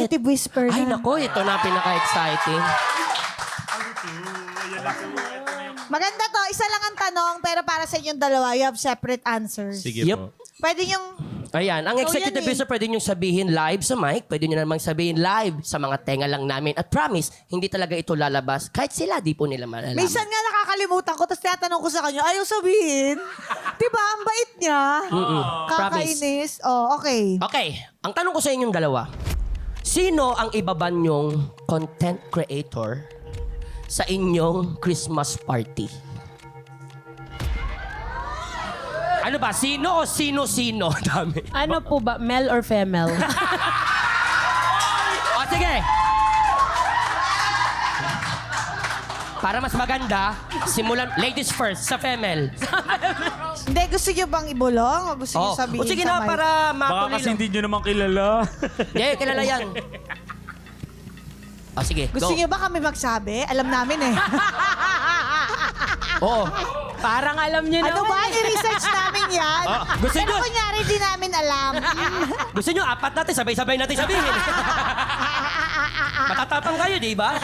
executive whisper Ay, na. nako, ito na pinaka-exciting. Maganda to. Isa lang ang tanong, pero para sa inyong dalawa, you have separate answers. Sige Yep. po. Pwede yung... Ayan, ang executive yan eh. producer pwede nyo sabihin live sa mic, pwede nyo namang sabihin live sa mga tenga lang namin. At promise, hindi talaga ito lalabas. Kahit sila, di po nila malalaman. Minsan nga nakakalimutan ko, tapos tinatanong ko sa kanya, ayaw sabihin. Diba? Ang bait niya. Kakainis. Oh, okay. Okay, ang tanong ko sa inyong dalawa. Sino ang ibaban nyong content creator sa inyong Christmas party? Ano ba? Sino o sino-sino? Dami. Ano po ba? Male or female? O, sige. Para mas maganda, simulan, ladies first, sa female. Hindi, gusto niyo bang ibulong? O gusto niyo Oh. sabihin O sige sa na, mic? para Baka matuloy kasi lang. hindi nyo naman kilala. Yeah, kilala yan. O, sige, Gusto go. niyo ba kami magsabi? Alam namin eh. Oo. Parang alam niyo Ano naman. ba? I-research namin yan. gusto Pero niyo- kunyari, di namin alam. Gusto nyo, apat natin, sabay-sabay natin sabihin. Matatapang kayo, di ba?